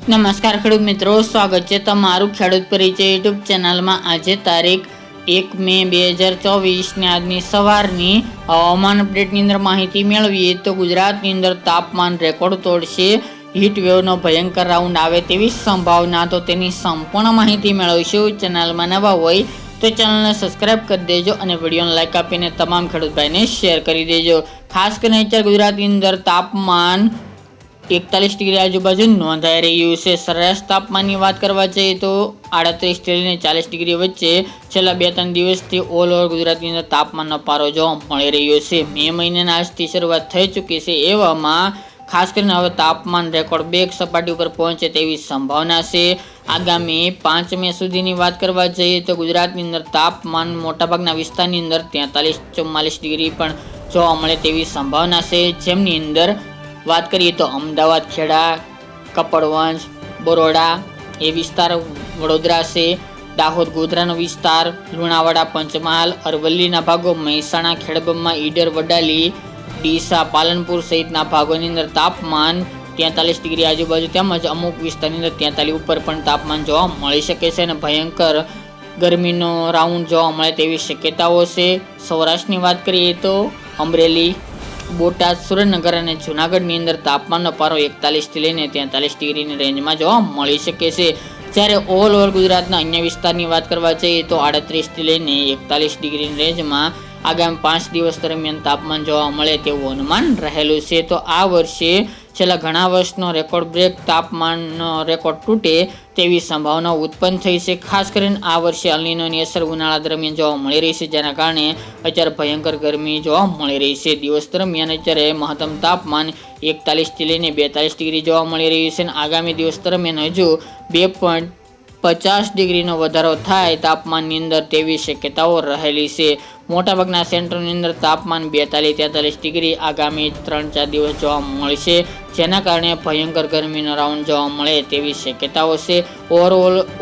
નમસ્કાર ખેડૂત મિત્રો, સ્વાગત છે તમારું ખેડૂત પરિચય યુટ્યુબ ચેનલમાં। આજે તારીખ 1 મે 2024 ને આજની સવારની હવામાન અપડેટની અંદર માહિતી મેળવીએ તો ગુજરાતની અંદર તાપમાન રેકોર્ડ તોડશે, હીટ વેવનો ભયંકર રાઉન્ડ આવે તેવી સંભાવના, તો તેની સંપૂર્ણ માહિતી મેળવીશું। ચેનલમાં નવા હોય તો ચેનલને સબસ્ક્રાઇબ કરી દેજો અને વિડીયોને લાઇક આપીને તમામ ખેડૂત ભાઈને શેર કરી દેજો। ખાસ કરીને અત્યારે ગુજરાતની અંદર તાપમાન 41 ડિગ્રી આજુબાજુ નોંધાઈ રહ્યું છે। સરેરાશ તાપમાનની વાત કરવા જઈએ તો 38 થી લઈને 40 ડિગ્રી વચ્ચે છેલ્લા 2-3 દિવસથી ઓલ ઓવર ગુજરાતની અંદર તાપમાનનો પારો જોવા મળી રહ્યો છે। મે મહિનાના આજથી શરૂઆત થઈ ચૂકી છે, એવામાં ખાસ કરીને હવે તાપમાન રેકોર્ડ બ્રેક સપાટી ઉપર પહોંચે તેવી સંભાવના છે। આગામી 5 મે સુધીની વાત કરવા જઈએ તો ગુજરાતની અંદર તાપમાન મોટાભાગના વિસ્તારની અંદર 43-44 ડિગ્રી પણ જોવા મળે તેવી સંભાવના છે, જેમની અંદર વાત કરીએ તો અમદાવાદ, ખેડા, કપડવંજ, બરોડા એ વિસ્તાર, વડોદરા છે, દાહોદ, ગોધરાનો વિસ્તાર, લુણાવાડા, પંચમહાલ, અરવલ્લીના ભાગો, મહેસાણા, ખેડબ્રહ્મા, ઈડર, વડાલી, ડીસા, પાલનપુર સહિતના ભાગોની અંદર તાપમાન 43 ડિગ્રી આજુબાજુ તેમજ અમુક વિસ્તારની અંદર 43 ઉપર પણ તાપમાન જોવા મળી શકે છે અને ભયંકર ગરમીનો રાઉન્ડ જોવા મળે તેવી શક્યતાઓ છે। સૌરાષ્ટ્રની વાત કરીએ તો અમરેલી, બોટાદ, સુરેન્દ્રનગર અને જૂનાગઢની અંદર તાપમાનનો પારો 41 થી લઈને 43 ડિગ્રીની રેન્જમાં જોવા મળી શકે છે, જ્યારે ઓલ ઓવર ગુજરાતના અન્ય વિસ્તારની વાત કરવા જઈએ તો 38 થી લઈને 41 ડિગ્રીની રેન્જમાં આગામી 5 દિવસ દરમિયાન તાપમાન જોવા મળે તેવું અનુમાન રહેલું છે। તો આ વર્ષે છેલ્લા ઘણા વર્ષનો રેકોર્ડ બ્રેક તાપમાનનો રેકોર્ડ તૂટે તેવી સંભાવનાઓ ઉત્પન્ન થઈ છે। ખાસ કરીને આ વર્ષે અલ નીનોની અસર ઉનાળા દરમિયાન જોવા મળી રહી છે, જેના કારણે અત્યારે ભયંકર ગરમી જોવા મળી રહી છે। દિવસ દરમિયાન અત્યારે મહત્તમ તાપમાન 41 થી લઈને 42 ડિગ્રી જોવા મળી રહ્યું છે અને આગામી દિવસ દરમિયાન હજુ 2.50 ડિગ્રીનો વધારો થાય તાપમાનની અંદર તેવી શક્યતાઓ રહેલી છે। મોટાભાગના સેન્ટરોની અંદર તાપમાન 42-43 ડિગ્રી આગામી 3-4 દિવસ જોવા મળશે, જેના કારણે ભયંકર ગરમીનો રાઉન્ડ જોવા મળે તેવી શક્યતાઓ છે।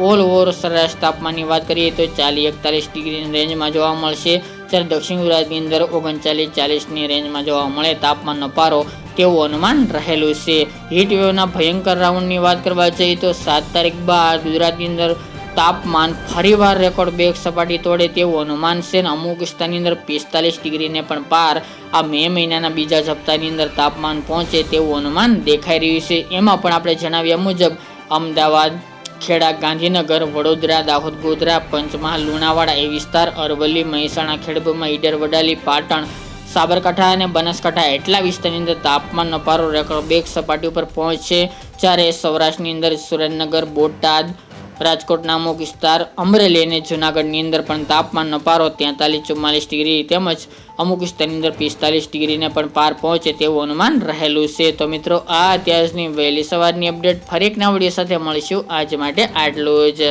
ઓલ ઓવર સરેરાશ તાપમાનની વાત કરીએ તો 40-41 ડિગ્રીની રેન્જમાં જોવા મળશે, જ્યારે દક્ષિણ ગુજરાતની અંદર 39-40ની રેન્જમાં જોવા મળે તાપમાનનો પારો તેવું અનુમાન રહેલું છે। હીટ વેવના ભયંકર રાઉન્ડની વાત કરવા જઈએ તો 7 તારીખ બાદ ગુજરાતની અંદર તાપમાન ફરીવાર રેકોર્ડ બ્રેક સપાટી તોડે તેવું અનુમાન છે અને અમુક વિસ્તારની અંદર 45 ડિગ્રીને પણ પાર આ મે મહિનાના બીજા સપ્તાહની અંદર તાપમાન પહોંચે તેવું અનુમાન દેખાઈ રહ્યું છે। એમાં પણ આપણે જણાવ્યા મુજબ અમદાવાદ, ખેડા, ગાંધીનગર, વડોદરા, દાહોદ, ગોધરા, પંચમહાલ, લુણાવાડા એ વિસ્તાર, અરવલ્લી, મહેસાણા, ખેડબ્રહ્મા, ઈડર, વડાલી, પાટણ, સાબરકાંઠા અને બનાસકાંઠા એટલા વિસ્તારની અંદર તાપમાનનો પારો રેકોર્ડ બ્રેક સપાટી ઉપર પહોંચશે, જ્યારે સૌરાષ્ટ્રની અંદર સુરેન્દ્રનગર, બોટાદ, રાજકોટના અમુક વિસ્તાર, અમરેલી અને જૂનાગઢની અંદર પણ તાપમાનનો પારો 43-44 ડિગ્રી તેમજ અમુક વિસ્તારની અંદર 45 ડિગ્રીને પણ પાર પહોંચે તેવું અનુમાન રહેલું છે। તો મિત્રો, આ અત્યારની વહેલી સવારની અપડેટ, ફરી એક નવા વિડીયો સાથે મળીશું। આજ માટે આટલું જ।